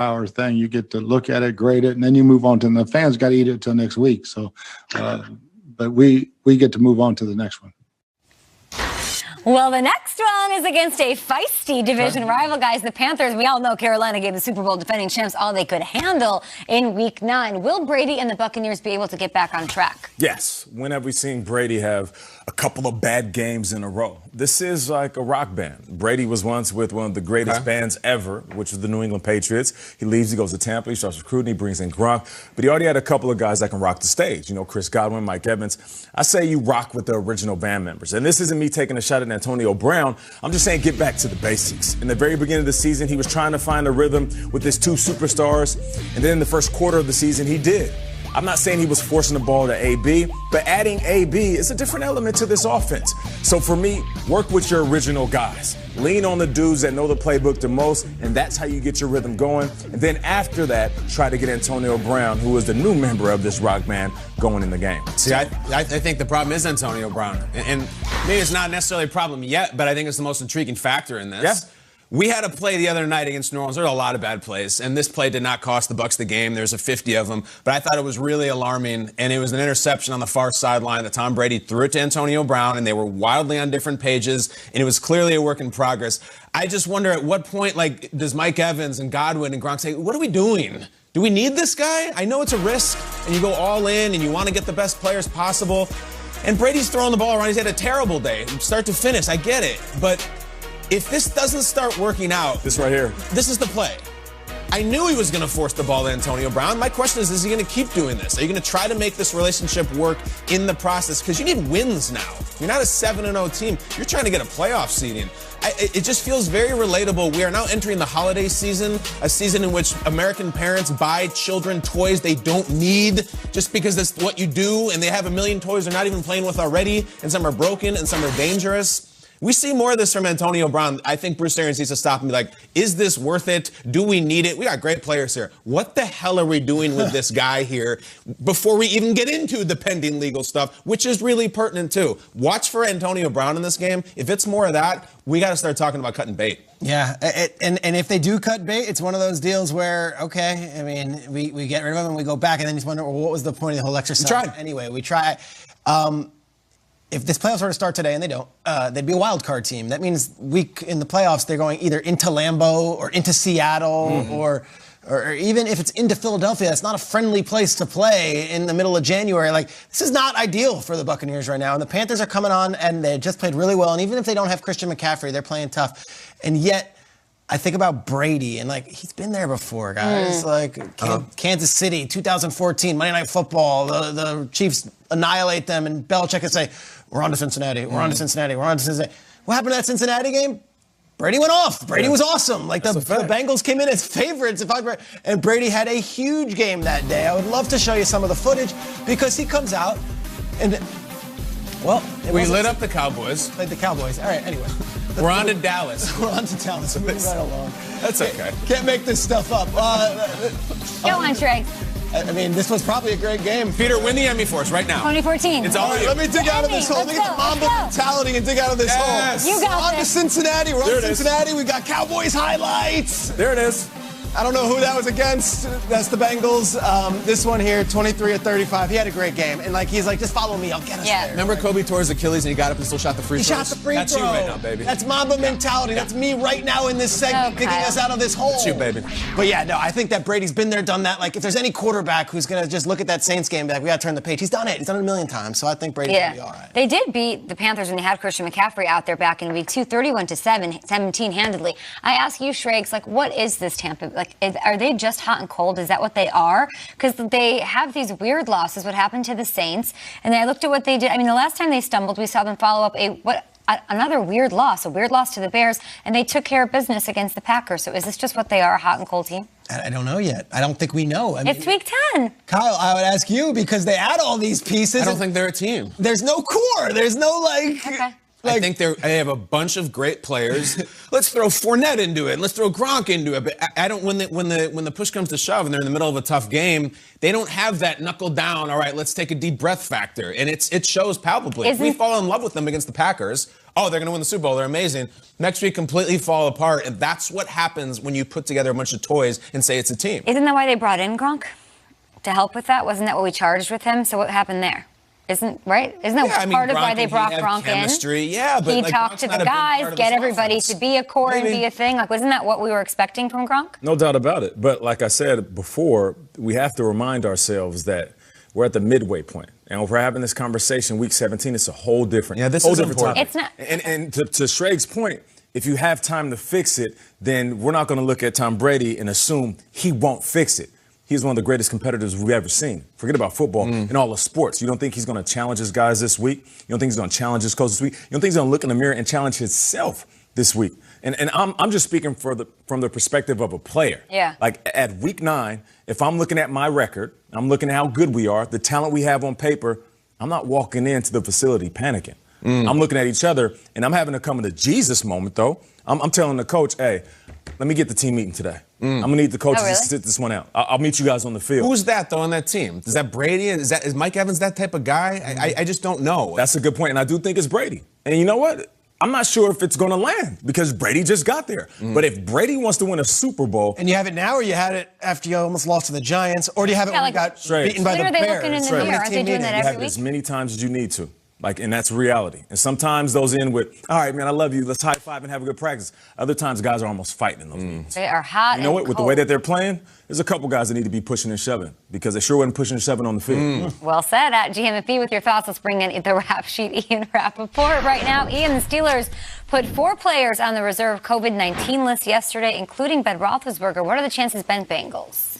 power thing. You get to look at it, grade it, and then you move on to the fans got to eat it till next week. So, but we get to move on to the next one. Well, the next one is against a feisty division rival, guys. The Panthers, we all know Carolina gave the Super Bowl defending champs all they could handle in Week 9. Will Brady and the Buccaneers be able to get back on track? Yes. When have we seen Brady have a couple of bad games in a row? This is like a rock band. Brady was once with one of the greatest bands ever, which is the New England Patriots. He leaves, he goes to Tampa, he starts recruiting, he brings in Gronk. But he already had a couple of guys that can rock the stage. You know, Chris Godwin, Mike Evans. I say you rock with the original band members. And this isn't me taking a shot at Antonio Brown. I'm just saying get back to the basics. In the very beginning of the season, he was trying to find a rhythm with his two superstars. And then in the first quarter of the season, he did. I'm not saying he was forcing the ball to AB, but adding AB is a different element to this offense. So for me, work with your original guys. Lean on the dudes that know the playbook the most, and that's how you get your rhythm going. And then after that, try to get Antonio Brown, who is the new member of this rock band, going in the game. See, I think the problem is Antonio Brown. And maybe it's not necessarily a problem yet, but I think it's the most intriguing factor in this. Yeah. We had a play the other night against New Orleans. There were a lot of bad plays, and this play did not cost the Bucs the game. There's a 50 of them, but I thought it was really alarming, and it was an interception on the far sideline that Tom Brady threw it to Antonio Brown, and they were wildly on different pages, and it was clearly a work in progress. I just wonder at what point, like, does Mike Evans and Godwin and Gronk say, what are we doing? Do we need this guy? I know it's a risk, and you go all in, and you want to get the best players possible, and Brady's throwing the ball around. He's had a terrible day, start to finish. I get it, but if this doesn't start working out, this right here, this is the play. I knew he was going to force the ball to Antonio Brown. My question is he going to keep doing this? Are you going to try to make this relationship work in the process? Because you need wins now. You're not a 7-0 team. You're trying to get a playoff seeding. It just feels very relatable. We are now entering the holiday season, a season in which American parents buy children toys they don't need just because that's what you do, and they have a million toys they're not even playing with already, and some are broken and some are dangerous. We see more of this from Antonio Brown. I think Bruce Arians needs to stop and be like, is this worth it? Do we need it? We got great players here. What the hell are we doing with this guy here before we even get into the pending legal stuff, which is really pertinent too. Watch for Antonio Brown in this game. If it's more of that, we got to start talking about cutting bait. Yeah, and if they do cut bait, it's one of those deals where, okay, I mean, we get rid of him and we go back and then you just wonder, well, what was the point of the whole exercise? We tried. Anyway, we try. If this playoffs were to start today, and they don't, they'd be a wild card team. That means in the playoffs, they're going either into Lambeau or into Seattle or even if it's into Philadelphia. It's not a friendly place to play in the middle of January. Like, this is not ideal for the Buccaneers right now. And the Panthers are coming on, and they just played really well. And even if they don't have Christian McCaffrey, they're playing tough. And yet, I think about Brady, and like, he's been there before, guys. Like Kansas City, 2014, Monday Night Football, the Chiefs annihilate them, and Belichick can say, we're on to Cincinnati, we're on to Cincinnati, we're on to Cincinnati. What happened to that Cincinnati game? Brady went off. Brady was awesome. Like, the Bengals came in as favorites. And Brady had a huge game that day. I would love to show you some of the footage because he comes out and, well, we lit up the Cowboys. Played the Cowboys. All right, anyway. We're on to Dallas. We're on to Dallas. Moving right along. That's okay. Can't make this stuff up. Go on, Schrager. I mean, this was probably a great game. Peter, win the Emmy for us right now. 2014. It's all right. Let me dig out of this hole. Let me get the Mamba mentality and dig out of this hole. You got We're on to Cincinnati. We're on to Cincinnati. We got Cowboys highlights. There it is. I don't know who that was against. That's the Bengals. This one here, 23 of 35. He had a great game. And, like, he's like, just follow me. I'll get us there. Remember Kobe tore his Achilles and he got up and still shot the free throws? He shot the free throw. That's you right now, baby. That's Mamba mentality. That's me right now in this segment, digging us out of this hole. That's you, baby. But, yeah, no, I think that Brady's been there, done that. Like, if there's any quarterback who's going to just look at that Saints game and be like, we got to turn the page, he's done it. He's done it a million times. So I think Brady's going to be all right. They did beat the Panthers when they had Christian McCaffrey out there back in week 2, 31-17 handedly. I ask you, Schrags, like, what is this Tampa? Like, are they just hot and cold? Is that what they are? Because they have these weird losses. What happened to the Saints? And then I looked at what they did. I mean, the last time they stumbled, we saw them follow up another weird loss, a weird loss to the Bears, and they took care of business against the Packers. So is this just what they are, a hot and cold team? I don't know yet. I don't think we know. I mean, it's week 10. Kyle, I would ask you because they add all these pieces. I don't think they're a team. There's no core. There's no, like... Okay. I think they have a bunch of great players. Let's throw Fournette into it. Let's throw Gronk into it. But I don't. When the push comes to shove and they're in the middle of a tough game, they don't have that knuckle down. All right, let's take a deep breath factor, and it shows palpably. We fall in love with them against the Packers. oh, they're going to win the Super Bowl, they're amazing. Next week, completely fall apart. And that's what happens when you put together a bunch of toys and say it's a team. Isn't that why they brought in Gronk? To help with that? Wasn't that what we charged with him? So what happened there? Isn't that part of why they brought Gronk chemistry. Yeah, but he like, talked to the guys, get everybody to be a core and be a thing. Like, wasn't that what we were expecting from Gronk? No doubt about it. But like I said before, we have to remind ourselves that we're at the midway point. And if we're having this conversation week 17, it's a whole different, this whole is different important. topic. It's not. And to Schrager's point, if you have time to fix it, then we're not going to look at Tom Brady and assume he won't fix it. He's one of the greatest competitors we've ever seen. Forget about football and all the sports. You don't think he's going to challenge his guys this week? You don't think he's going to challenge his coach this week? You don't think he's going to look in the mirror and challenge himself this week? And I'm just speaking from the perspective of a player. Yeah. Like at week 9, if I'm looking at my record, I'm looking at how good we are, the talent we have on paper, I'm not walking into the facility panicking. I'm looking at each other, and I'm having to come to Jesus moment, though. I'm telling the coach, hey, let me get the team meeting today. I'm going to need the coaches to sit this one out. I'll meet you guys on the field. Who's that, though, on that team? Is that Brady? Is Mike Evans that type of guy? I just don't know. That's a good point, and I do think it's Brady. And you know what? I'm not sure if it's going to land because Brady just got there. But if Brady wants to win a Super Bowl. And you have it now, or you had it after you almost lost to the Giants, or do you have it when you got beaten by the Bears? When are they looking in the mirror? Aren't they doing that every week? You have it as many times as you need to. And that's reality. And sometimes those end with, all right, man, I love you. Let's high five and have a good practice. Other times, guys are almost fighting in those meetings. They are hot. You know what? With the way that they're playing, there's a couple guys that need to be pushing and shoving because they sure wasn't pushing and shoving on the field. Well said at GMFB with your thoughts. Let's bring in the rap sheet, Ian Rappaport. Right now, Ian, the Steelers put 4 players on the reserve COVID-19 list yesterday, including Ben Roethlisberger. What are the chances Ben Bengals?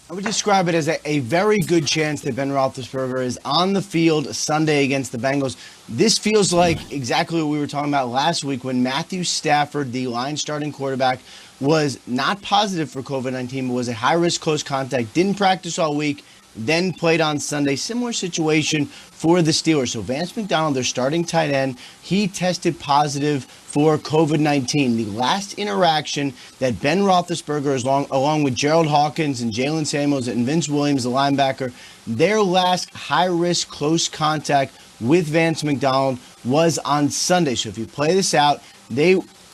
I would describe it as a very good chance that Ben Roethlisberger is on the field Sunday against the Bengals. This feels like exactly what we were talking about last week when Matthew Stafford, the Lions starting quarterback, was not positive for COVID-19, but was a high-risk close contact, didn't practice all week, then played on Sunday. Similar situation for the Steelers. So Vance McDonald, their starting tight end, he tested positive for COVID-19. The last interaction that Ben Roethlisberger, along with Gerald Hawkins and Jalen Samuels and Vince Williams, the linebacker, their last high-risk close contact with Vance McDonald was on Sunday. So if you play this out,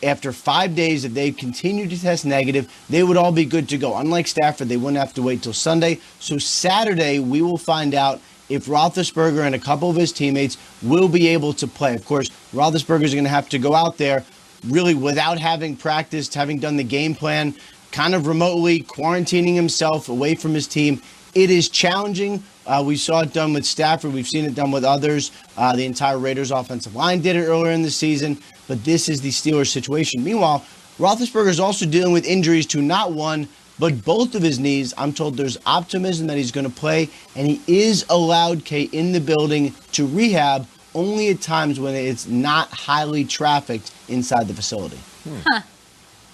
after 5 days, if they continue to test negative, they would all be good to go. Unlike Stafford, they wouldn't have to wait till Sunday. So Saturday, we will find out if Roethlisberger and a couple of his teammates will be able to play. Of course, Roethlisberger is going to have to go out there really without having practiced, having done the game plan, kind of remotely quarantining himself away from his team. It is challenging. We saw it done with Stafford. We've seen it done with others. The entire Raiders offensive line did it earlier in the season. But this is the Steelers situation. Meanwhile, Roethlisberger is also dealing with injuries to not one, but both of his knees. I'm told there's optimism that he's going to play, and he is allowed, Kate, in the building to rehab only at times when it's not highly trafficked inside the facility.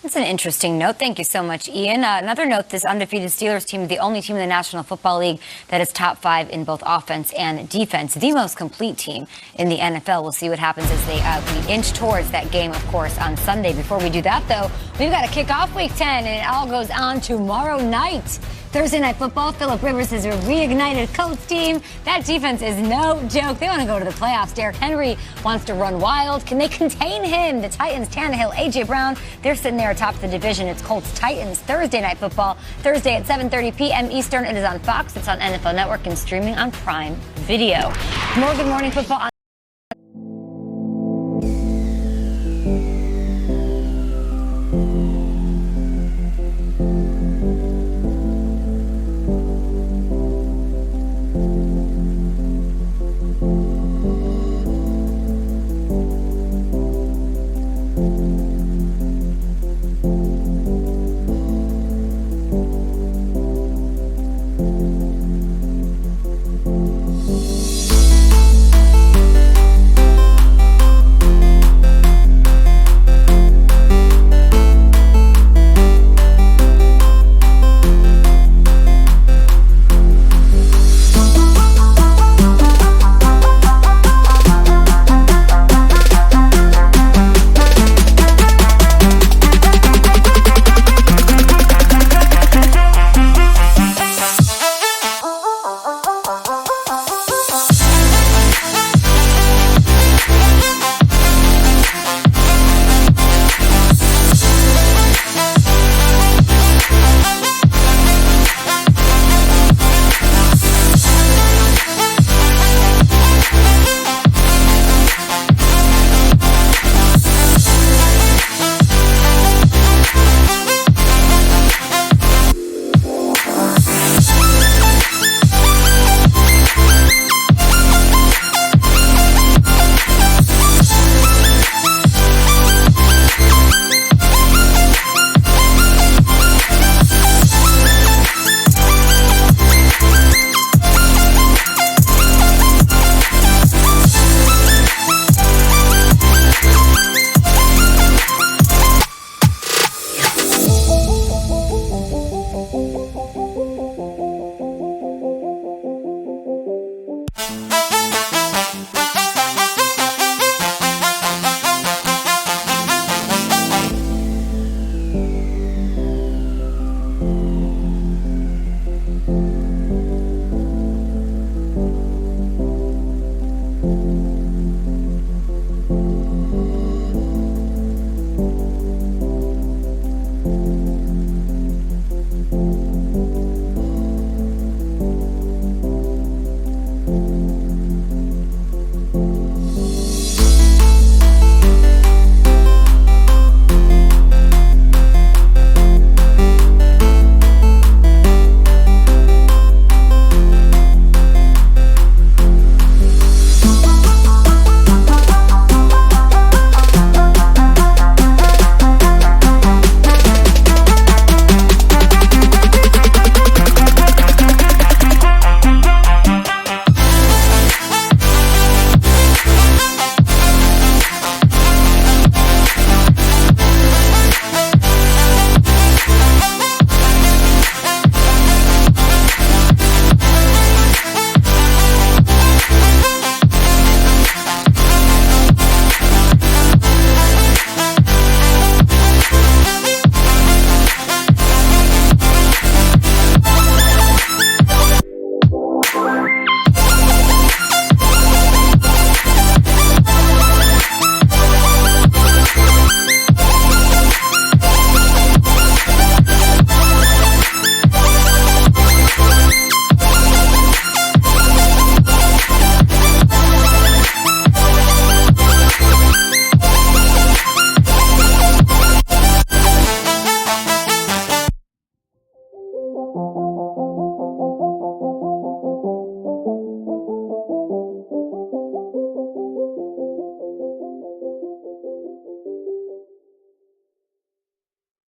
That's an interesting note. Thank you so much, Ian. Another note, this undefeated Steelers team is the only team in the National Football League that is top 5 in both offense and defense. The most complete team in the NFL. We'll see what happens as we inch towards that game, of course, on Sunday. Before we do that, though, we've got to kick off Week 10, and it all goes on tomorrow night. Thursday Night Football, Phillip Rivers is a reignited Colts team. That defense is no joke. They want to go to the playoffs. Derrick Henry wants to run wild. Can they contain him? The Titans, Tannehill, A.J. Brown, they're sitting there atop the division. It's Colts-Titans, Thursday Night Football, Thursday at 7:30 p.m. Eastern. It is on Fox. It's on NFL Network and streaming on Prime Video. More Good Morning Football on